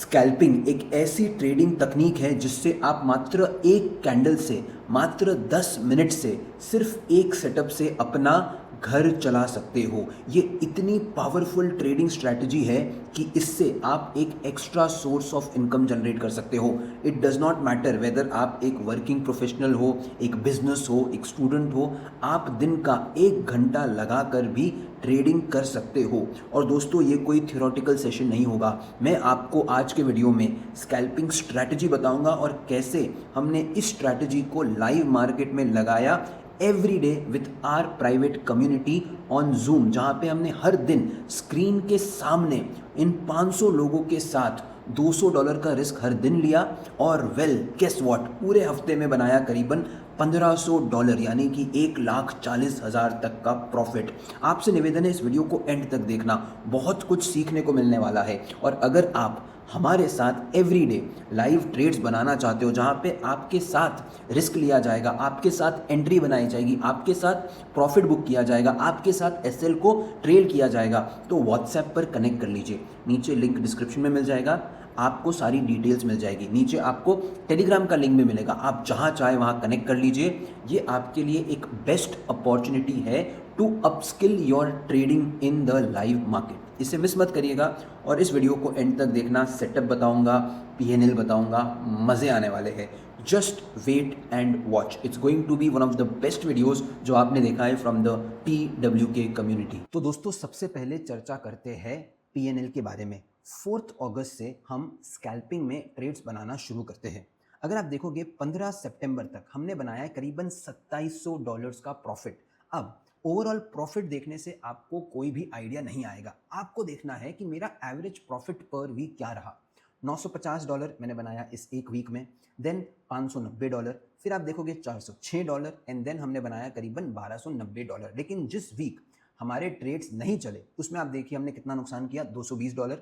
Scalping एक ऐसी trading तकनीक है जिससे आप मात्र एक कैंडल से मात्र 10 मिनट से सिर्फ एक सेटअप से अपना घर चला सकते हो। ये इतनी पावरफुल ट्रेडिंग स्ट्रैटेजी है कि इससे आप एक extra source of income generate कर सकते हो। It does not matter whether आप एक वर्किंग प्रोफेशनल हो, एक बिजनेस हो, एक स्टूडेंट हो, आप दिन का 1 घंटा लगाकर भी ट्रेडिंग कर सकते हो। और दोस्तों, ये कोई थियोरेटिकल सेशन नहीं होगा। मैं आपको आज के वीडियो में स्कैल्पिंग स्ट्रैटेजी बताऊंगा और कैसे हमने इस स्ट्रैटेजी को लाइव मार्केट में लगाया every day with our private community on Zoom, जहाँ पे हमने हर दिन स्क्रीन के सामने इन 500 लोगों के साथ $200 का रिस्क हर दिन लिया और गेस व्हाट, पूरे हफ्ते में बनाया करीबन $1500, यानी कि 1,40,000 तक का प्रॉफिट। आपसे निवेदन है इस वीडियो को एंड तक देखना, बहुत कुछ सीखने को मिलने वाला है। और अगर आप हमारे साथ एवरीडे लाइव ट्रेड्स बनाना चाहते हो जहां पे आपके साथ रिस्क लिया जाएगा, आपके साथ एंट्री बनाई जाएगी, आपके साथ प्रॉफिट बुक किया जाएगा, आपके साथ एसएल को ट्रेल किया जाएगा, तो व्हाट्सएप पर कनेक्ट कर लीजिए। नीचे लिंक डिस्क्रिप्शन में मिल जाएगा, आपको सारी डिटेल्स मिल जाएगी। नीचे आपको टेलीग्राम का लिंक भी मिलेगा, आप जहां चाहे वहां कनेक्ट कर लीजिए। ये आपके लिए एक बेस्ट अपॉर्चुनिटी है to upskill your trading in the live market. इसे मिस मत करिएगा और इस वीडियो को एंड तक देखना। सेटअप बताऊंगा, पीएनएल बताऊंगा, मज़े आने वाले हैं। Just wait and watch, it's going to be one of the best videos जो आपने देखा है फ्रॉम द TWK कम्युनिटी। तो दोस्तों, सबसे पहले चर्चा करते हैं पीएनएल के बारे में। 4 अगस्त से हम स्कैल्पिंग में ट्रेड्स बनाना शुरू करते हैं। अगर आप देखोगे 15 सितंबर तक हमने बनाया है करीबन $2700 का प्रॉफिट। अब ओवरऑल प्रॉफिट देखने से आपको कोई भी आइडिया नहीं आएगा। आपको देखना है कि मेरा एवरेज प्रॉफिट पर वीक क्या रहा। $950 मैंने बनाया इस एक वीक में, देन $590, फिर आप देखोगे $406 एंड देन हमने बनाया करीबन $1290। लेकिन जिस वीक हमारे ट्रेड्स नहीं चले उसमें आप देखिए हमने कितना नुकसान किया, $220,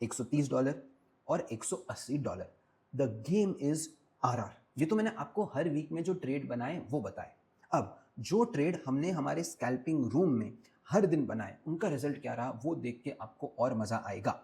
$130 और $180। The game is RR। ये तो मैंने आपको हर वीक में जो ट्रेड बनाए वो बताए। अब जो ट्रेड हमने हमारे स्कैल्पिंग रूम में हर दिन बनाए उनका रिजल्ट क्या रहा वो देख के आपको और मजा आएगा।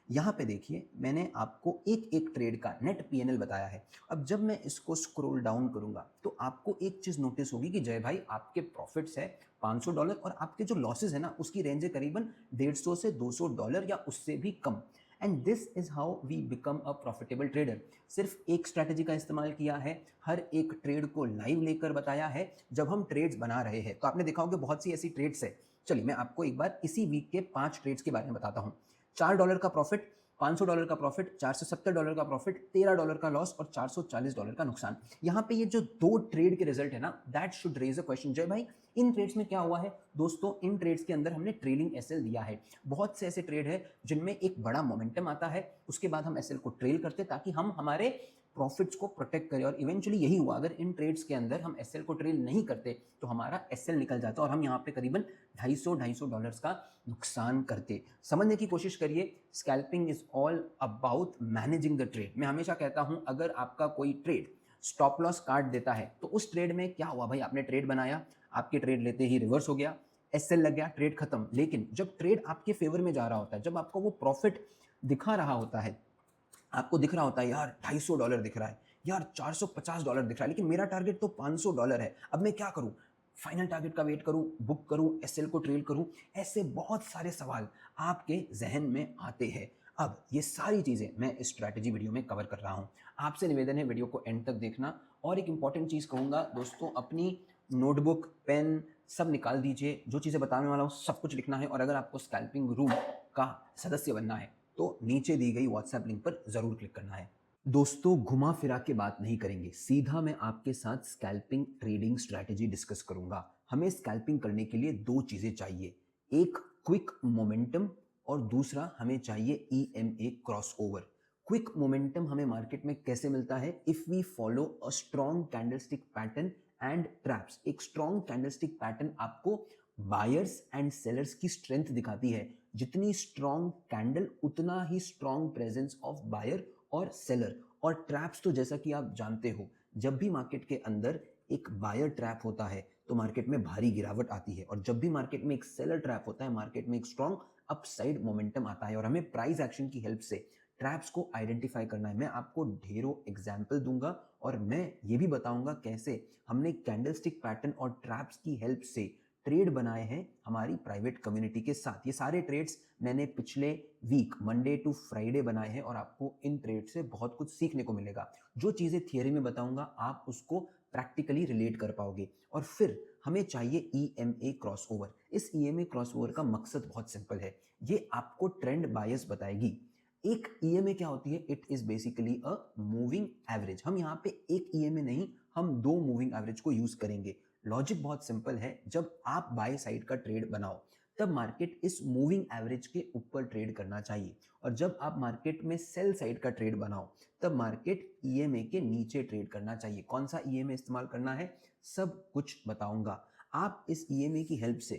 यहाँ पे देखिए मैंने आपको एक एक ट्रेड का नेट पीएनएल बताया है। अब जब मैं इसको स्क्रॉल डाउन करूंगा तो आपको एक चीज नोटिस होगी कि जय भाई आपके प्रॉफिट्स है $500 और आपके जो लॉसेस है ना उसकी रेंज है करीबन $150 से $200 या उससे भी कम। And this is how we become a profitable trader. सिर्फ एक स्ट्रैटेजी का इस्तेमाल किया है, हर एक ट्रेड को लाइव लेकर बताया है जब हम ट्रेड्स बना रहे हैं। तो आपने देखा होगा बहुत सी ऐसी ट्रेड्स है। चलिए मैं आपको एक बार इसी वीक के 5 ट्रेड्स के बारे में बताता हूँ। $4 का प्रॉफिट, $500 का प्रॉफिट, $470 का प्रॉफिट, $13 का लॉस और $440 का नुकसान। यहाँ पे ये जो 2 ट्रेड के रिजल्ट है ना, that should raise a question, जय भाई इन ट्रेड्स में क्या हुआ है। दोस्तों, इन ट्रेड्स के अंदर हमने ट्रेलिंग एसएल दिया है। बहुत से ऐसे ट्रेड है जिनमें एक बड़ा मोमेंटम आता है, उसके बाद हम एसएल को ट्रेल करते ताकि हम हमारे प्रॉफिट्स को प्रोटेक्ट करें। और इवेंचुअली यही हुआ। अगर इन ट्रेड्स के अंदर हम एसएल को ट्रेल नहीं करते तो हमारा एसएल निकल जाता और हम यहाँ पे करीबन $250 का नुकसान करते। समझने की कोशिश करिए, scalping is all about managing the trade. मैं हमेशा कहता हूं अगर आपका कोई ट्रेड स्टॉप लॉस काट देता है तो उस ट्रेड में क्या हुआ भाई, आपने ट्रेड बनाया, आपके ट्रेड लेते ही रिवर्स हो गया, एसएल लग गया, ट्रेड खत्म। लेकिन जब ट्रेड आपके फेवर में जा रहा होता है, जब आपको वो प्रॉफिट दिखा रहा होता है, आपको दिख रहा होता है यार $250 दिख रहा है, यार $450 दिख रहा है, लेकिन मेरा टारगेट तो $500 है, अब मैं क्या करूं, फाइनल टारगेट का वेट करूं, बुक करूं, एसएल को ट्रेल करूं। ऐसे बहुत सारे सवाल आपके जहन में आते हैं। अब ये सारी चीजें मैं इस स्ट्रैटेजी वीडियो में कवर कर रहा हूं। आपसे निवेदन है वीडियो को एंड तक देखना। और एक इंपॉर्टेंट चीज कहूंगा दोस्तों, अपनी नोटबुक, पेन सब निकाल दीजिए। जो चीजें बताने वाला हूं सब कुछ लिखना है। और अगर आपको स्कैल्पिंग रूम का सदस्य बनना है तो नीचे दी गई व्हाट्सएप लिंक पर जरूर क्लिक करना है। दोस्तों, घुमा फिरा के बात नहीं करेंगे, सीधा मैं आपके साथ स्कैल्पिंग ट्रेडिंग स्ट्रैटेजी डिस्कस करूंगा। हमें स्कैल्पिंग करने के लिए 2 चीजें चाहिए, एक क्विक मोमेंटम और दूसरा हमें चाहिए EMA क्रॉसओवर। क्विक मोमेंटम हमें मार्केट में कैसे मिलता है, if we follow a strong candlestick pattern and traps. एक स्ट्रॉन्ग कैंडलस्टिक पैटर्न आपको बायर्स एंड सेलर्स की स्ट्रेंथ दिखाती है। जितनी स्ट्रॉन्ग कैंडल उतना ही स्ट्रॉन्ग प्रेजेंस ऑफ बायर और सेलर। और ट्रैप्स तो जैसा कि आप जानते हो, जब भी मार्केट के अंदर एक बायर ट्रैप होता है तो मार्केट में भारी गिरावट आती है, और जब भी मार्केट में एक सेलर ट्रैप होता है मार्केट में एक स्ट्रॉन्ग अपसाइड मोमेंटम आता है। और हमें प्राइस एक्शन की हेल्प से ट्रैप्स को आइडेंटिफाई करना है। मैं आपको ढेरों एग्जाम्पल दूंगा और मैं ये भी बताऊंगा कैसे हमने कैंडलस्टिक पैटर्न और ट्रैप्स की हेल्प से ट्रेड बनाए हैं हमारी प्राइवेट कम्युनिटी के साथ। ये सारे ट्रेड्स मैंने पिछले वीक मंडे टू फ्राइडे बनाए हैं और आपको इन ट्रेड से बहुत कुछ सीखने को मिलेगा। जो चीज़ें थियरी में बताऊंगा आप उसको प्रैक्टिकली रिलेट कर पाओगे। और फिर हमें चाहिए EMA क्रॉसओवर। इस EMA क्रॉसओवर का मकसद बहुत सिंपल है, ये आपको ट्रेंड बायस बताएगी। एक EMA क्या होती है? It is basically a moving average. हम यहाँ पे एक EMA नहीं, हम दो मूविंग एवरेज को यूज करेंगे। लॉजिक बहुत सिंपल है, जब आप बाय साइड का ट्रेड बनाओ तब मार्केट इस मूविंग एवरेज के ऊपर ट्रेड करना चाहिए, और जब आप मार्केट में सेल साइड का ट्रेड बनाओ तब मार्केट EMA के नीचे ट्रेड करना चाहिए। कौन सा EMA इस्तेमाल करना है सब कुछ बताऊंगा। आप इस EMA की हेल्प से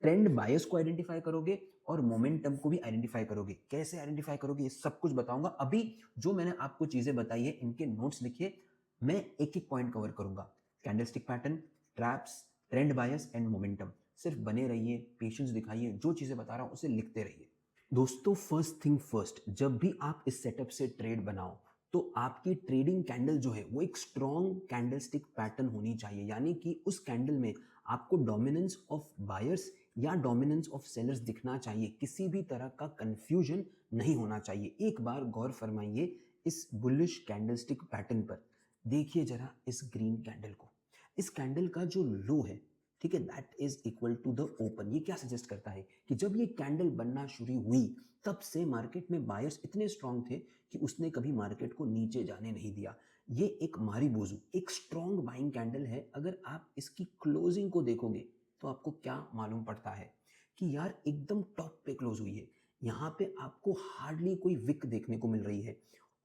ट्रेंड बायस को आइडेंटिफाई करोगे और मोमेंटम को भी आइडेंटिफाई करोगे। कैसे आइडेंटिफाई करोगे ये सब कुछ बताऊंगा। अभी जो मैंने आपको चीजें बताई है इनके नोट्स लिखिए, मैं एक एक पॉइंट कवर करूंगा। Candlestick pattern, traps, trend bias and momentum. सिर्फ बने रहिए, पेशेंस दिखाइए, जो चीजें बता रहा हूं उसे लिखते रहिए। दोस्तों फर्स्ट थिंग फर्स्ट, जब भी आप इस सेटअप से ट्रेड बनाओ तो आपकी ट्रेडिंग कैंडल जो है वो एक स्ट्रॉन्ग कैंडलस्टिक पैटर्न होनी चाहिए, यानी कि उस कैंडल में आपको डोमिनेंस ऑफ बायर्स या डोमिनेंस ऑफ सेलर्स दिखना चाहिए। किसी भी तरह का कंफ्यूजन नहीं होना चाहिए। एक बार गौर फरमाइए इस बुलिश कैंडलस्टिक पैटर्न पर। देखिए जरा इस ग्रीन कैंडल को। इस कैंडल का जो लो है, ठीक है, that is equal to the open. ये क्या सजेस्ट करता है कि जब ये कैंडल बनना शुरू हुई तब से मार्केट में बायर्स इतने स्ट्रांग थे कि उसने कभी मार्केट को नीचे जाने नहीं दिया। ये एक मारीबोजू, एक स्ट्रांग बाइंग कैंडल है। अगर आप इसकी क्लोजिंग को देखोगे तो आपको क्या मालूम पड़ता है कि यार एकदम टॉप पे क्लोज हुई है। यहाँ पे आपको हार्डली कोई विक देखने को मिल रही है।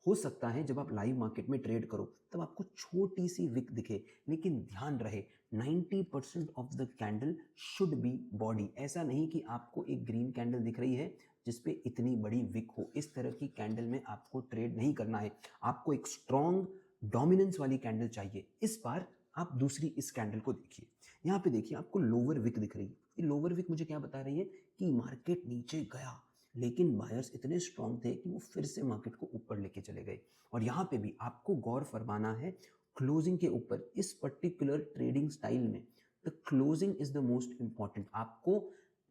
हो सकता है जब आप लाइव मार्केट में ट्रेड करो तब आपको छोटी सी विक दिखे, लेकिन ध्यान रहे 90% of the candle should be body. ऐसा नहीं कि आपको एक ग्रीन कैंडल दिख रही है जिसपे इतनी बड़ी विक हो। इस तरह की कैंडल में आपको ट्रेड नहीं करना है। आपको एक स्ट्रॉन्ग डोमिनेंस वाली कैंडल चाहिए। इस बार आप दूसरी इस कैंडल को देखिए। यहाँ पे देखिए आपको लोअर विक दिख रही है। ये लोअर विक मुझे क्या बता रही है कि मार्केट नीचे गया, लेकिन बायर्स इतने स्ट्रांग थे कि वो फिर से मार्केट को ऊपर लेके चले गए। और यहाँ पे भी आपको गौर फरमाना है क्लोजिंग के ऊपर। इस पर्टिकुलर ट्रेडिंग स्टाइल में the closing is the most important. आपको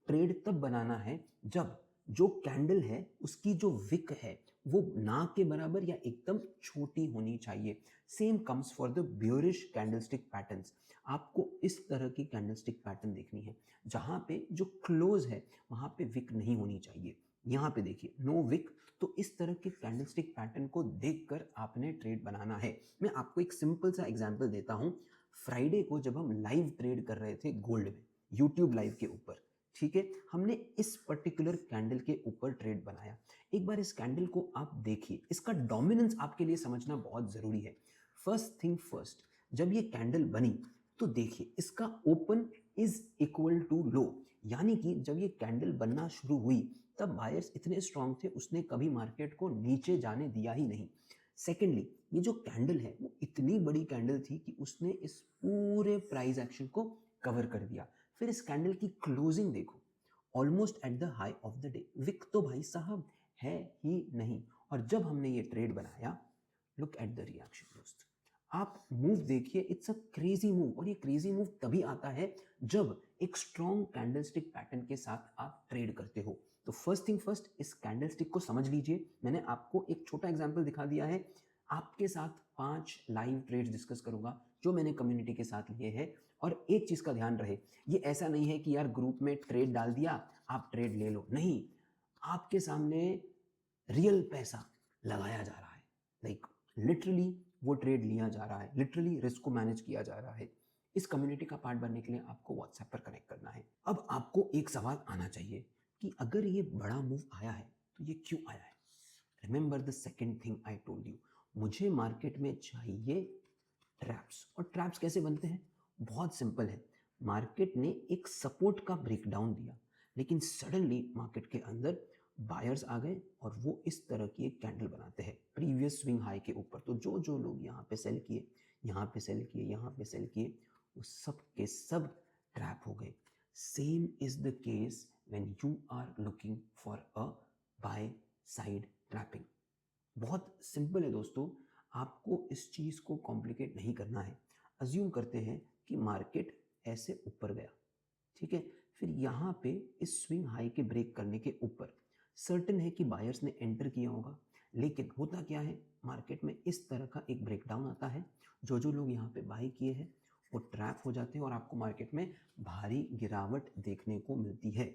ट्रेड तब बनाना है जब जो कैंडल है उसकी जो विक है वो ना के बराबर या एकदम छोटी होनी चाहिए। Same comes for the bearish candlestick patterns. आपको इस तरह की कैंडलस्टिक पैटर्न देखनी है जहां पे जो क्लोज है वहां पे विक नहीं होनी चाहिए। यहाँ पे देखिए नो विक। तो इस तरह के कैंडलस्टिक पैटर्न को देखकर आपने ट्रेड बनाना है। मैं आपको एक सिंपल सा एग्जांपल देता हूं। फ्राइडे को जब हम लाइव ट्रेड कर रहे थे गोल्ड में यूट्यूब लाइव के ऊपर, ठीक है, हमने इस पर्टिकुलर कैंडल के ऊपर ट्रेड बनाया। एक बार इस कैंडल को आप देखिए, इसका डोमिनेंस आपके लिए समझना बहुत जरूरी है। फर्स्ट थिंग फर्स्ट, जब ये कैंडल बनी तो देखिए इसका open is equal to low, यानी कि जब ये कैंडल बनना शुरू हुई तब बायर्स इतने स्ट्रांग थे उसने कभी मार्केट को नीचे जाने दिया ही नहीं। सेकेंडली, ये जो कैंडल है वो इतनी बड़ी कैंडल थी कि उसने इस पूरे प्राइस एक्शन को कवर कर दिया। फिर इस कैंडल की क्लोजिंग देखो, almost at the high of the day. Wick तो भाई साहब है ही नहीं। और जब हमने ये ट्रेड बनाया, लुक एट द रिएक्शन दोस्त। आप मूव देखिए, इट्स अ क्रेजी मूव। और ये क्रेजी मूव तभी आता है जब एक स्ट्रॉन्ग कैंडलस्टिक पैटर्न के साथ आप ट्रेड करते हो। तो फर्स्ट थिंग फर्स्ट, इस कैंडलस्टिक को समझ लीजिए। मैंने आपको एक छोटा एग्जांपल दिखा दिया है। आपके साथ 5 लाइव ट्रेड्स डिस्कस करूंगा जो मैंने कम्युनिटी के साथ लिए हैं। और एक चीज का ध्यान रहे, ये ऐसा नहीं है कि यार ग्रुप में ट्रेड डाल दिया आप ट्रेड ले लो, नहीं। आपके सामने रियल पैसा लगाया जा रहा है, लाइक लिटरली वो ट्रेड लिया जा रहा है, लिटरली रिस्क को मैनेज किया जा रहा है। इस कम्युनिटी का पार्ट बनने के लिए आपको व्हाट्सएप पर कनेक्ट करना है। अब आपको एक सवाल आना चाहिए कि अगर ये बड़ा मूव आया है तो ये क्यों आया है। Remember the second thing I told you, मुझे मार्केट में चाहिए ट्रैप्स। और ट्रैप्स कैसे बनते हैं? बहुत सिंपल है। मार्केट ने एक सपोर्ट का ब्रेकडाउन दिया, लेकिन सडनली मार्केट के अंदर बायर्स आ गए और वो इस तरह की एक कैंडल बनाते हैं प्रीवियस स्विंग हाई के ऊपर। तो जो जो लोग यहाँ पे सेल किए, यहाँ पे सेल किए, यहाँ पे सेल किए, वो सब के सब ट्रैप हो गए। Same is the case when you are looking for a buy side trapping. बहुत सिंपल है दोस्तों, आपको इस चीज़ को कॉम्प्लिकेट नहीं करना है। अज्यूम करते हैं कि मार्केट ऐसे ऊपर गया, ठीक है, फिर यहाँ पे इस स्विंग हाई के ब्रेक करने के ऊपर सर्टेन है कि बायर्स ने एंटर किया होगा, लेकिन होता क्या है, मार्केट में इस तरह का एक ब्रेकडाउन आता है, जो लोग यहाँ पे बाई किए हैं वो ट्रैप हो जाते हैं और आपको मार्केट में भारी गिरावट देखने को मिलती है।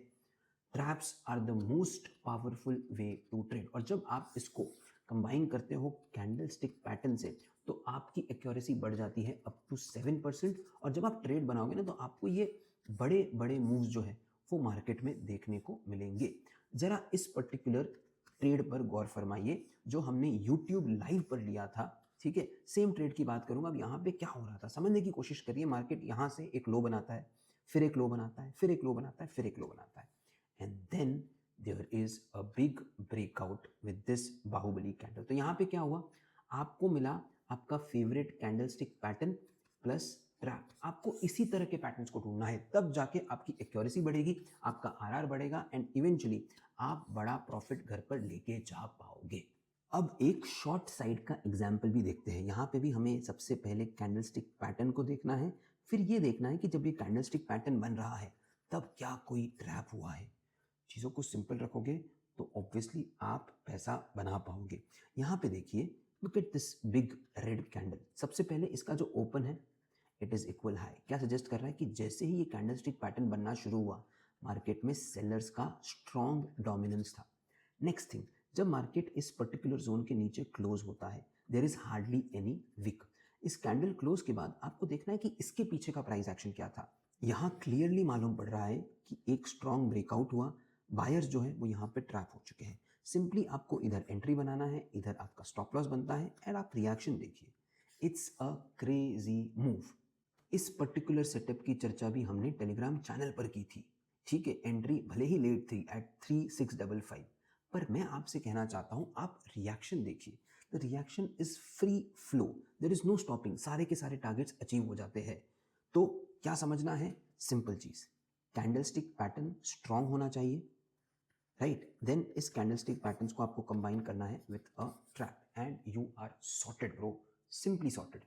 Traps are the most powerful way to trade, और जब आप इसको कंबाइन करते हो कैंडल स्टिक पैटर्न से तो आपकी एक्यूरेसी बढ़ जाती है अप टू 7%, और जब आप ट्रेड बनाओगे ना तो आपको ये बड़े बड़े मूव्स जो है वो मार्केट में देखने को मिलेंगे। जरा इस पर्टिकुलर ट्रेड पर गौर फरमाइए जो हमने यूट्यूब लाइव पर लिया था, ठीक है, सेम ट्रेड की बात करूंगा। अब यहाँ पे क्या हो रहा था समझने की कोशिश करिए। मार्केट यहाँ से एक लो बनाता है, फिर एक लो बनाता है, फिर एक लो बनाता है, फिर एक लो बनाता है, and then there is a big breakout with this Bahubali candle. तो यहाँ पे क्या हुआ, आपको मिला आपका favourite candlestick pattern plus trap. आपको इसी तरह के पैटर्न्स को ढूंढना है, तब जाके आपकी एक्यूरेसी बढ़ेगी, आपका आरआर बढ़ेगा एंड इवेंचुअली आप बड़ा प्रॉफिट घर पर लेके जा पाओगे। अब एक शॉर्ट साइड का एग्जाम्पल भी देखते हैं। यहाँ पे भी हमें सबसे पहले कैंडलस्टिक पैटर्न को देखना है, फिर ये देखना है कि जब ये कैंडलस्टिक पैटर्न बन रहा है तब क्या कोई ट्रैप हुआ है। चीज़ों को सिंपल रखोगे तो ऑब्वियसली आप पैसा बना पाओगे। यहाँ पे देखिए, look at this big red candle. सबसे पहले इसका जो ओपन है इट इज इक्वल हाई, क्या सजेस्ट कर रहा है कि जैसे ही ये कैंडलस्टिक पैटर्न बनना शुरू हुआ मार्केट में सेलर्स का स्ट्रॉन्ग डोमिनेंस था। नेक्स्ट थिंग, जब मार्केट इस पर्टिकुलर जोन के नीचे क्लोज होता है there is hardly any wick. इस कैंडल क्लोज के बाद आपको देखना है कि इसके पीछे का प्राइस एक्शन क्या था। यहाँ क्लियरली मालूम पड़ रहा है कि एक स्ट्रॉन्ग ब्रेकआउट हुआ, बायर्स जो है वो यहाँ पे ट्रैप हो चुके हैं। सिंपली आपको इधर एंट्री बनाना है, इधर आपका स्टॉप लॉस बनता है एंड आप रिएक्शन देखिए। It's a crazy move. इस पर्टिकुलर सेटअप की चर्चा भी हमने टेलीग्राम चैनल पर की थी, ठीक है। एंट्री भले ही लेट थी एट 3655, पर मैं आपसे कहना चाहता हूं आप रिएक्शन देखिए। The reaction is free flow, there is no stopping, सारे के सारे टारगेट्स अचीव हो जाते हैं। तो क्या समझना है, सिंपल चीज, कैंडलस्टिक पैटर्न स्ट्रांग होना चाहिए, राइट। देन इस कैंडलस्टिक पैटर्न्स को आपको कंबाइन करना है with a trap and you are sorted bro, simply sorted.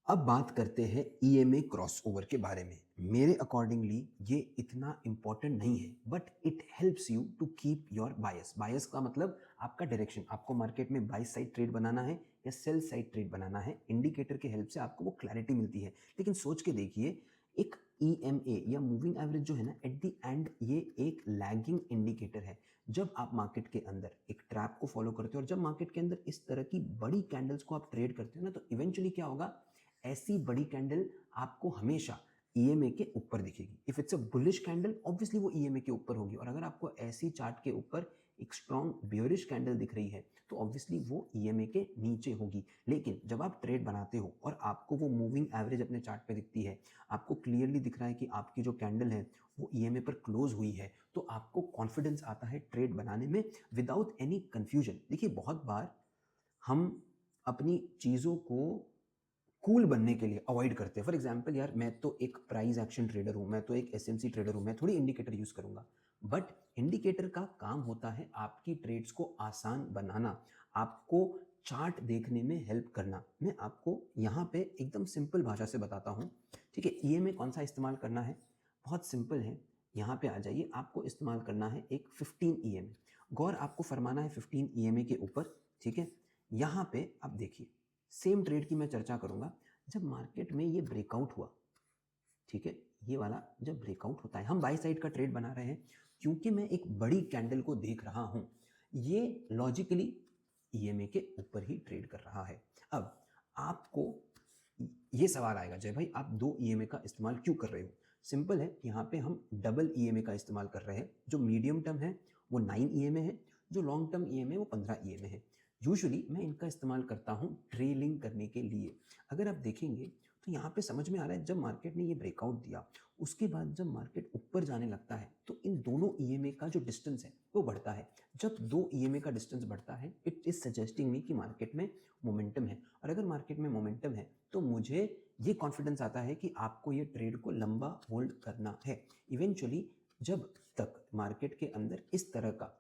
अब बात करते हैं ईएमए क्रॉसओवर के बारे में। मेरे अकॉर्डिंगली ये इतना इंपॉर्टेंट नहीं है, but it helps you to keep your bias. Bias का मतलब आपका डायरेक्शन, आपको मार्केट में बाय साइड ट्रेड बनाना है या सेल साइड ट्रेड बनाना है। इंडिकेटर के हेल्प से आपको वो क्लैरिटी मिलती है। लेकिन सोच के देखिए, एक EMA या मूविंग एवरेज जो है ना, एट द एंड ये एक लैगिंग इंडिकेटर है। जब आप मार्केट के अंदर एक ट्रैप को फॉलो करते हो और जब मार्केट के अंदर इस तरह की बड़ी कैंडल्स को आप ट्रेड करते हो ना, तो इवेंचुअली क्या होगा, ऐसी बड़ी कैंडल आपको हमेशा EMA के ऊपर दिखेगी। If it's a bullish candle obviously वो EMA के ऊपर होगी, और अगर आपको ऐसी चार्ट के ऊपर एक स्ट्रॉन्ग बियरिश कैंडल दिख रही है तो ऑब्वियसली वो EMA के नीचे होगी। लेकिन जब आप ट्रेड बनाते हो और आपको वो मूविंग एवरेज अपने चार्ट पे दिखती है, आपको क्लियरली दिख रहा है कि आपकी जो कैंडल है वो EMA पर क्लोज हुई है, तो आपको कॉन्फिडेंस आता है ट्रेड बनाने में विदाउट एनी कंफ्यूजन। देखिए, बहुत बार हम अपनी चीज़ों को कूल बनने के लिए अवॉइड करते हैं। फॉर एग्जाम्पल यार, मैं तो एक प्राइस एक्शन ट्रेडर हूँ, मैं तो एक SMC ट्रेडर हूँ, मैं थोड़ी इंडिकेटर यूज़ करूँगा। बट इंडिकेटर का काम होता है आपकी ट्रेड्स को आसान बनाना, आपको चार्ट देखने में हेल्प करना। मैं आपको यहाँ पे एकदम सिंपल भाषा से बताता हूँ, ठीक है। EMA कौन सा इस्तेमाल करना है, बहुत सिंपल है। यहाँ पे आ जाइए, आपको इस्तेमाल करना है एक 15 EMA। गौर आपको फरमाना है 15 EMA के ऊपर, ठीक है। यहाँ पे आप देखिए, सेम ट्रेड की मैं चर्चा करूंगा। जब मार्केट में ये ब्रेकआउट हुआ, ठीक है, ये वाला जब ब्रेकआउट होता है, हम बाई साइड का ट्रेड बना रहे हैं क्योंकि मैं एक बड़ी कैंडल को देख रहा हूं, ये लॉजिकली EMA के ऊपर ही ट्रेड कर रहा है। अब आपको ये सवाल आएगा, जय भाई आप 2 EMA का इस्तेमाल क्यों कर रहे हो। सिंपल है, यहाँ पे हम डबल EMA का इस्तेमाल कर रहे हैं। जो मीडियम टर्म है वो 9 EMA है, जो लॉन्ग टर्म EMA वो 15 EMA है। यूजुअली मैं इनका इस्तेमाल करता हूँ ट्रेलिंग करने के लिए। अगर आप देखेंगे तो यहाँ पे समझ में आ रहा है, जब मार्केट ने ये ब्रेकआउट दिया उसके बाद जब मार्केट ऊपर जाने लगता है तो इन दोनों EMA का जो डिस्टेंस है वो बढ़ता है। जब 2 EMA का डिस्टेंस बढ़ता है इट इज सजेस्टिंग मी कि मार्केट में मोमेंटम है, और अगर मार्केट में मोमेंटम है तो मुझे ये कॉन्फिडेंस आता है कि आपको ये ट्रेड को लंबा होल्ड करना है। इवेंचुअली जब तक मार्केट के अंदर इस तरह का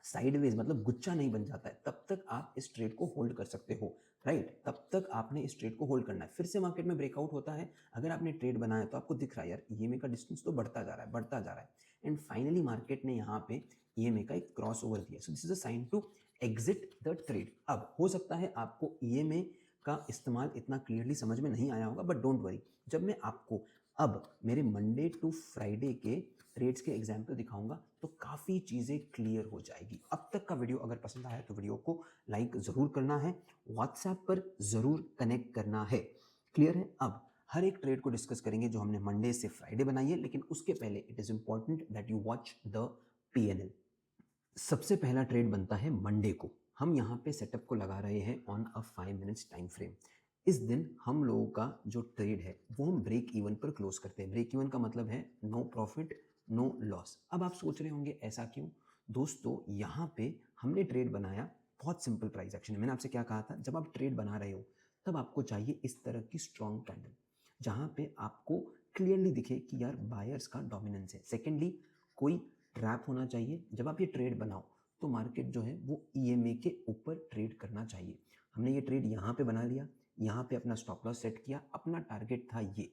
साइडवेज मतलब गुच्छा नहीं बन जाता है, तब तक आप इस ट्रेड को होल्ड कर सकते हो, राइट? तब तक आपने इस ट्रेड को होल्ड करना है। फिर से मार्केट में ब्रेकआउट होता है, अगर आपने ट्रेड बनाया तो आपको दिख रहा है यार ईएमए का डिस्टेंस तो बढ़ता जा रहा है, बढ़ता जा रहा है, एंड फाइनली मार्केट ने यहाँ पे ईएमए का एक क्रॉस ओवर दिया। So this is a sign to exit the trade. अब हो सकता है आपको ईएमए का इस्तेमाल इतना क्लियरली समझ में नहीं आया होगा, बट डोंट वरी, जब मैं आपको अब मेरे मंडे टू फ्राइडे के ट्रेड्स के एग्जाम्पल दिखाऊंगा तो काफ़ी चीज़ें क्लियर हो जाएगी। अब तक का वीडियो अगर पसंद आया तो वीडियो को लाइक ज़रूर करना है, व्हाट्सएप पर ज़रूर कनेक्ट करना है। क्लियर है? अब हर एक ट्रेड को डिस्कस करेंगे जो हमने मंडे से फ्राइडे बनाई है, लेकिन उसके पहले it is important that you watch the PNL। सबसे पहला ट्रेड बनता है मंडे को। हम यहाँ पे सेटअप को लगा रहे हैं on a 5 minutes time frame. इस दिन हम लोगों का जो ट्रेड है वो हम ब्रेक इवन पर क्लोज करते हैं। ब्रेक इवन का मतलब है नो प्रॉफिट नो लॉस। अब आप सोच रहे होंगे ऐसा क्यों? दोस्तों यहाँ पे हमने ट्रेड बनाया बहुत सिंपल प्राइस एक्शन है। मैंने आपसे क्या कहा था, जब आप ट्रेड बना रहे हो तब आपको चाहिए इस तरह की स्ट्रॉन्ग कैंडल जहाँ पे आपको क्लियरली दिखे कि यार बायर्स का डोमिनेंस है। सेकेंडली कोई ट्रैप होना चाहिए। जब आप ये ट्रेड बनाओ तो मार्केट जो है वो ईएमए के ऊपर ट्रेड करना चाहिए। हमने ये ट्रेड यहाँ पे बना लिया, यहाँ पे अपना स्टॉप लॉस सेट किया, अपना टारगेट था ये,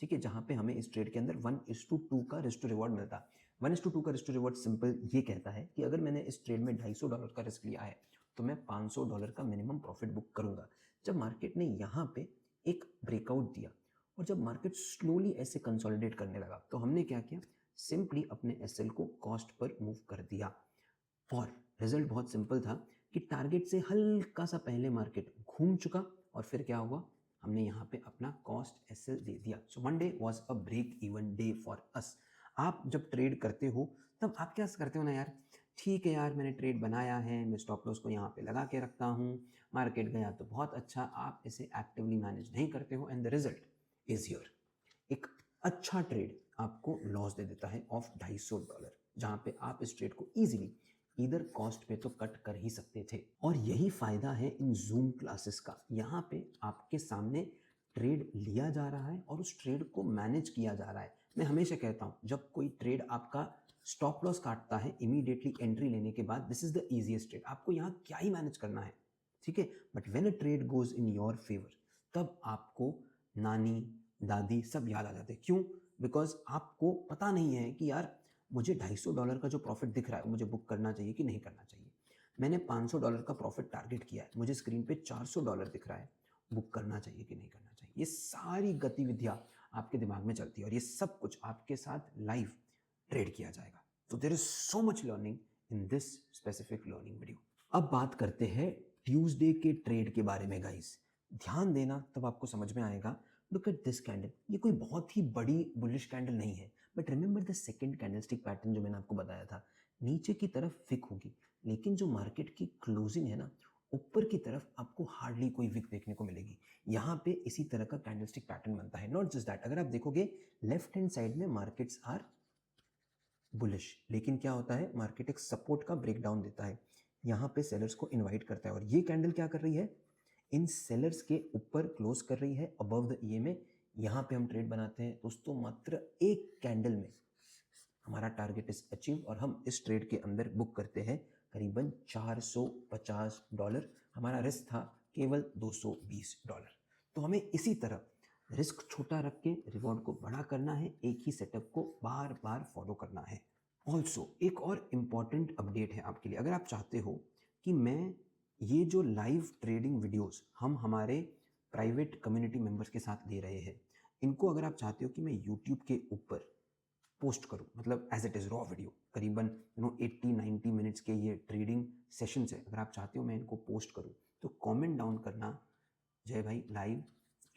ठीक है, जहाँ पे हमें इस ट्रेड के अंदर 1:2 का रिस्क टू रिवॉर्ड मिलता। 1:2 का रिस्क टू रिवॉर्ड सिंपल ये कहता है कि अगर मैंने इस ट्रेड में $250 का रिस्क लिया है तो मैं $500 का मिनिमम प्रॉफिट बुक करूंगा। जब मार्केट ने यहाँ पे एक ब्रेकआउट दिया और जब मार्केट स्लोली ऐसे कंसोलिडेट करने लगा तो हमने क्या किया, सिंपली अपने एसएल को कॉस्ट पर मूव कर दिया और रिजल्ट बहुत सिंपल था कि टारगेट से हल्का सा पहले मार्केट घूम चुका और फिर क्या हुआ, हमने यहाँ पे अपना कॉस्ट एसएल दे दिया। So Monday was a break even day for us. आप जब ट्रेड करते हो तब आप क्या करते हो ना यार, ठीक है यार मैंने ट्रेड बनाया है, मैं स्टॉप लॉस को यहाँ पे लगा के रखता हूँ, मार्केट गया तो बहुत अच्छा। आप इसे एक्टिवली मैनेज नहीं करते हो and the result is here. एक अच्छा ट्रेड आपको लॉस दे देता है ऑफ $250, जहाँ पे आप इस ट्रेड को इजीली इधर कॉस्ट पे तो कट कर ही सकते थे। और यही फायदा है इन जूम क्लासेस का। यहाँ पे आपके सामने ट्रेड लिया जा रहा है और उस ट्रेड को मैनेज किया जा रहा है। मैं हमेशा कहता हूँ जब कोई ट्रेड आपका स्टॉप लॉस काटता है इमीडिएटली एंट्री लेने के बाद, this is the easiest trade. आपको यहाँ क्या ही मैनेज करना है, ठीक है। But when a trade goes in your favour तब आपको नानी दादी सब याद आ जाते हैं। क्यों? बिकॉज आपको पता नहीं है कि यार मुझे $250 का जो प्रॉफिट दिख रहा है मुझे बुक करना चाहिए कि नहीं करना चाहिए। मैंने $500 का प्रॉफिट टारगेट किया है, मुझे स्क्रीन पे $400 दिख रहा है, बुक करना चाहिए कि नहीं करना चाहिए। ये सारी गतिविधियां आपके दिमाग में चलती है और ये सब कुछ आपके साथ लाइव ट्रेड किया जाएगा। तो there is so much learning in this specific learning video. अब बात करते हैं ट्यूसडे के ट्रेड के बारे में गाइस। ध्यान देना तब आपको समझ में आएगा। लुक एट दिस कैंडल, ये कोई बहुत ही बड़ी बुलिश कैंडल नहीं है, but remember the second candlestick pattern जो मैंने आपको बताया था, नीचे की तरफ विक होगी, लेकिन जो मार्केट की क्लोजिंग है ना, ऊपर की तरफ आपको हार्डली कोई विक देखने को मिलेगी। यहाँ पे इसी तरह का कैंडलस्टिक पैटर्न बनता है। नॉट जस्ट दैट, अगर आप देखोगे लेफ्ट हैंड साइड में मार्केट्स आर बुलिश, लेकिन क्या होता है मार्केट एक सपोर्ट का ब्रेकडाउन देता है, यहाँ पे सेलर्स को इनवाइट करता है और ये कैंडल क्या कर रही है, इन सेलर्स के ऊपर क्लोज कर रही है अबव द ईएमए। यहाँ पे हम ट्रेड बनाते हैं दोस्तों, मात्र एक कैंडल में हमारा टारगेट इज अचीव और हम इस ट्रेड के अंदर बुक करते हैं करीबन $450। हमारा रिस्क था केवल $220। तो हमें इसी तरह रिस्क छोटा रख के रिवॉर्ड को बड़ा करना है, एक ही सेटअप को बार बार फॉलो करना है। ऑल्सो एक और इम्पॉर्टेंट अपडेट है आपके लिए, अगर आप चाहते हो कि मैं ये जो लाइव ट्रेडिंग वीडियोस हम हमारे प्राइवेट कम्युनिटी मेंबर्स के साथ दे रहे हैं, इनको अगर आप चाहते हो कि मैं यूट्यूब के ऊपर पोस्ट करूं, मतलब as it is raw video, करीबन 80-90 मिनट्स के ये ट्रेडिंग सेशंस है, अगर आप चाहते हो मैं इनको पोस्ट करूं तो कमेंट डाउन करना जय भाई लाइव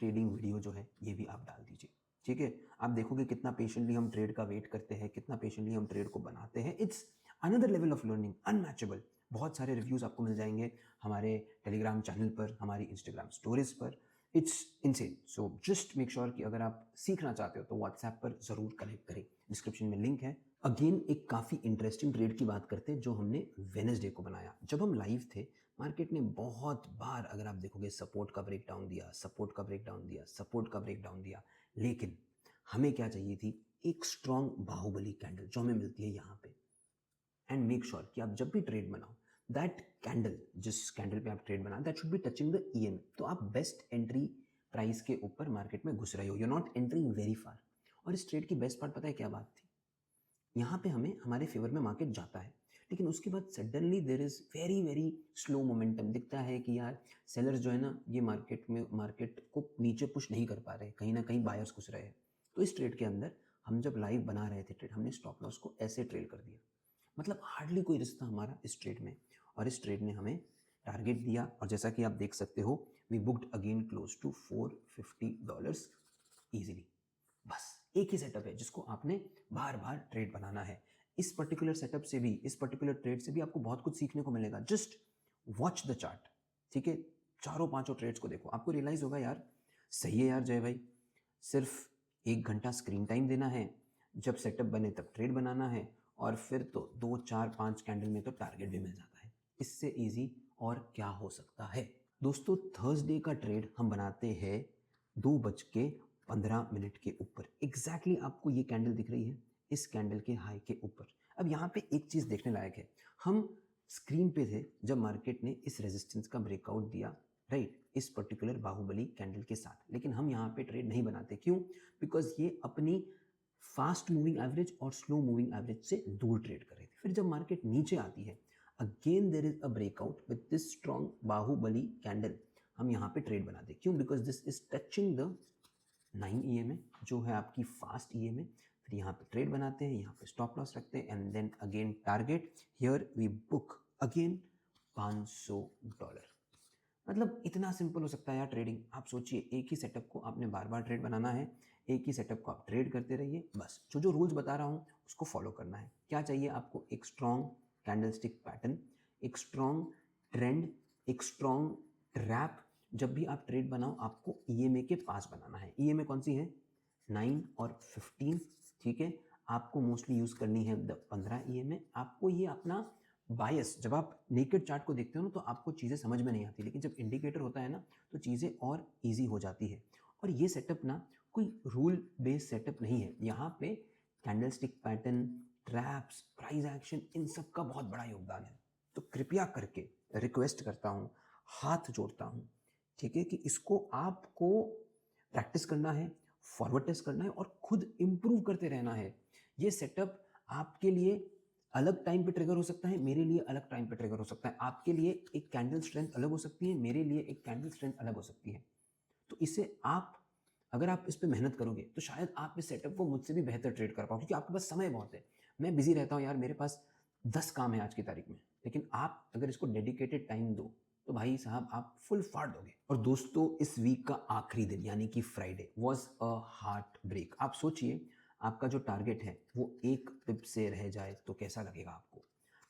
ट्रेडिंग वीडियो जो है ये भी आप डाल दीजिए, ठीक है। आप देखोगे कितना पेशेंटली हम ट्रेड का वेट करते हैं, कितना पेशेंटली हम ट्रेड को बनाते हैं। It's another level of learning, unmatchable. बहुत सारे रिव्यूज़ आपको मिल जाएंगे हमारे टेलीग्राम चैनल पर, हमारी इंस्टाग्राम स्टोरीज पर। It's insane. So just make sure कि अगर आप सीखना चाहते हो तो व्हाट्सएप पर ज़रूर कनेक्ट करें, डिस्क्रिप्शन में लिंक है। अगेन एक काफ़ी इंटरेस्टिंग ट्रेड की बात करते हैं जो हमने वेडनेसडे को बनाया। जब हम लाइव थे मार्केट ने बहुत बार, अगर आप देखोगे, सपोर्ट का ब्रेकडाउन दिया, सपोर्ट का ब्रेकडाउन दिया, सपोर्ट का ब्रेकडाउन दिया, लेकिन हमें क्या चाहिए थी, एक स्ट्रॉन्ग बाहुबली कैंडल जो हमें मिलती है यहाँ पे। एंड मेक श्योर कि आप जब भी ट्रेड बनाओ दैट कैंडल, जिस कैंडल पे आप ट्रेड बना, that should be touching the EM। तो आप बेस्ट एंट्री प्राइस के ऊपर मार्केट में घुस रहे हो, you are not entering very far. और इस ट्रेड की बेस्ट पार्ट पता है क्या बात थी? यहाँ पे हमें हमारे फेवर में मार्केट जाता है, लेकिन उसके बाद suddenly there is very very slow momentum. दिखता है कि यार सेलर्स जो है ना, ये मार्केट को नीचे पुश नहीं कर पा रहे, कहीं ना कहीं बायर्स घुस रहे हैं। तो इस ट्रेड के अंदर हम जब लाइव बना रहे थे ट्रेड, हमने स्टॉप लॉस को ऐसे ट्रेल कर दिया, मतलब हार्डली कोई रिस्क था हमारा इस ट्रेड में। और इस ट्रेड ने हमें टारगेट दिया, और जैसा कि आप देख सकते हो we booked again close to $450 easily. बस एक ही सेटअप है जिसको आपने बार बार ट्रेड बनाना है। इस पर्टिकुलर सेटअप से भी, इस पर्टिकुलर ट्रेड से भी आपको बहुत कुछ सीखने को मिलेगा। जस्ट वॉच द चार्ट, ठीक है? चारों पांचों ट्रेड्स को देखो, आपको रियलाइज होगा यार सही है यार जय भाई, सिर्फ 1 घंटा स्क्रीन टाइम देना है, जब सेटअप बने तब ट्रेड बनाना है, और फिर तो 2 4 5 कैंडल में तो टारगेट भी मिल जाता है। इससे इजी और क्या हो सकता है? दोस्तों थर्सडे का ट्रेड हम बनाते हैं 2:15 के ऊपर। एग्जैक्टली आपको ये कैंडल दिख रही है, इस कैंडल के हाई के ऊपर। अब यहाँ पे एक चीज़ देखने लायक है, हम स्क्रीन पे थे जब मार्केट ने इस रेजिस्टेंस का ब्रेकआउट दिया, राइट, इस पर्टिकुलर बाहुबली कैंडल के साथ, लेकिन हम यहाँ पे ट्रेड नहीं बनाते। क्यों? बिकॉज ये अपनी फास्ट मूविंग एवरेज और स्लो मूविंग एवरेज से दूर ट्रेड कर रही थी। फिर जब मार्केट नीचे आती है, again there is a breakout with this strong Bahubali candle, हम यहाँ पे ट्रेड बनाते हैं। क्यों? Because this is touching the 9 EMA जो है आपकी फास्ट EMA। फिर यहाँ पे ट्रेड बनाते हैं, यहाँ पे स्टॉप लॉस रखते हैं, and then again target, here we book again $500। मतलब इतना सिंपल हो सकता है यार ट्रेडिंग। आप सोचिए, एक ही सेटअप को आपने बार बार ट्रेड बनाना है, एक ही सेटअप को आप ट्रेड करते रहिए, बस जो जो रूल्स बता रहा हूँ उसको फॉलो करना है। क्या चाहिए आपको? एक स्ट्रॉन्ग कैंडलस्टिक पैटर्न, एक स्ट्रॉन्ग ट्रेंड, एक स्ट्रॉन्ग ट्रैप। जब भी आप ट्रेड बनाओ आपको EMA के पास बनाना है। EMA कौन सी है? 9 और 15, ठीक है? आपको मोस्टली यूज़ करनी है 15 EMA। आपको ये अपना बायस, जब आप नेकेड चार्ट को देखते हो ना तो आपको चीज़ें समझ में नहीं आती, लेकिन जब इंडिकेटर होता है ना तो चीज़ें और इजी हो जाती है। और ये सेटअप ना कोई रूल बेस्ड सेटअप नहीं है, यहाँ पे candlestick pattern, traps, price action, इन सब का बहुत बड़ा योगदान है। तो कृपया करके रिक्वेस्ट करता हूँ, हाथ जोड़ता हूँ, ठीक है, कि इसको आपको प्रैक्टिस करना है, फॉरवर्ड टेस्ट करना है और खुद इम्प्रूव करते रहना है। ये सेटअप आपके लिए अलग टाइम पे ट्रिगर हो सकता है, मेरे लिए अलग टाइम पे ट्रिगर हो सकता है। आपके लिए एक कैंडल स्ट्रेंथ अलग हो सकती है, मेरे लिए एक कैंडल स्ट्रेंथ अलग हो सकती है। तो इसे आप, अगर आप इस पे मेहनत करोगे तो शायद आप इस सेटअप को मुझसे भी बेहतर ट्रेड कर पाओ, क्योंकि आपके पास समय बहुत है। मैं बिजी रहता हूँ यार, मेरे पास 10 काम है आज की तारीख में, लेकिन आप अगर इसको डेडिकेटेड टाइम दो तो भाई साहब आप फुल फाड़ दोगे। और दोस्तों इस वीक का आखिरी दिन यानी कि Friday was a heartbreak. आप सोचिए, आपका जो टारगेट है वो 1 पिप से रह जाए तो कैसा लगेगा आपको?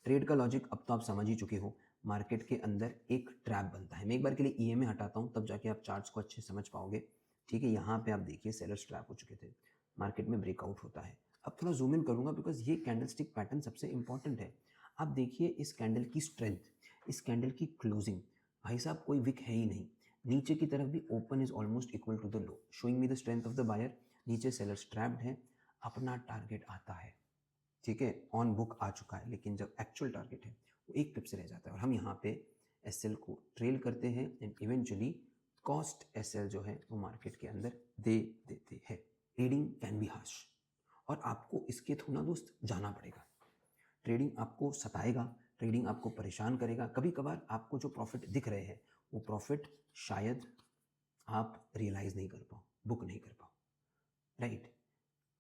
ट्रेड का लॉजिक अब तो आप समझ ही चुके हो। मार्केट के अंदर एक ट्रैप बनता है। मैं एक बार के लिए EMA हटाता हूँ, तब जाके आप चार्ट्स को अच्छे समझ पाओगे, ठीक है? यहाँ पे आप देखिए सेलर्स ट्रैप हो चुके थे, मार्केट में ब्रेकआउट होता है। अब थोड़ा जूम इन करूँगा बिकॉज ये कैंडलस्टिक पैटर्न सबसे इंपॉर्टेंट है। आप देखिए इस कैंडल की स्ट्रेंथ, इस कैंडल की क्लोजिंग, भाई साहब कोई विक है ही नहीं। नीचे की तरफ भी open is almost equal to the low, showing me the strength of the buyer. नीचे सेलर्स ट्रैप्ड है, अपना टारगेट आता है, ठीक है, ऑन बुक आ चुका है, लेकिन जब एक्चुअल टारगेट है वो 1 पिप से रह जाता है और हम यहाँ पे SL को ट्रेल करते हैं एंड इवेंचुअली कॉस्ट SL जो है वो मार्केट के अंदर दे देते हैं। ट्रेडिंग कैन बी हार्श और आपको इसके थ्रू ना दोस्त जाना पड़ेगा। ट्रेडिंग आपको सताएगा, ट्रेडिंग आपको परेशान करेगा। कभी कभार आपको जो प्रॉफिट दिख रहे हैं वो प्रॉफिट शायद आप रियलाइज़ नहीं कर पाओ, बुक नहीं कर पाओ, राइट?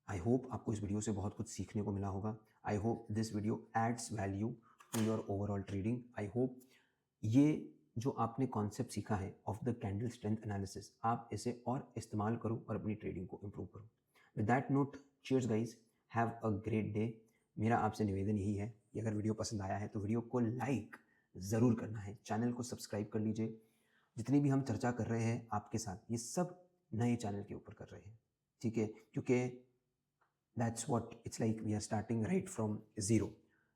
आई होप आपको इस वीडियो से बहुत कुछ सीखने को मिला होगा। I hope this video adds value to your overall trading. आई होप ये जो आपने कॉन्सेप्ट सीखा है of the candle strength analysis, आप इसे और इस्तेमाल करो और अपनी ट्रेडिंग को इम्प्रूव करो। With that note, cheers guys, have a great day. मेरा आपसे निवेदन यही है कि अगर वीडियो पसंद आया है तो वीडियो को लाइक ज़रूर करना है, चैनल को सब्सक्राइब कर लीजिए। जितनी भी हम चर्चा कर रहे हैं आपके साथ, ये सब नए चैनल के ऊपर कर रहे हैं, ठीक है? क्योंकि that's what it's like, we are starting right from zero.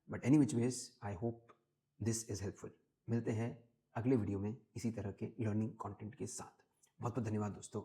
But any which ways, I hope this is helpful. मिलते हैं अगले वीडियो में इसी तरह के लर्निंग कंटेंट के साथ। बहुत बहुत धन्यवाद दोस्तों।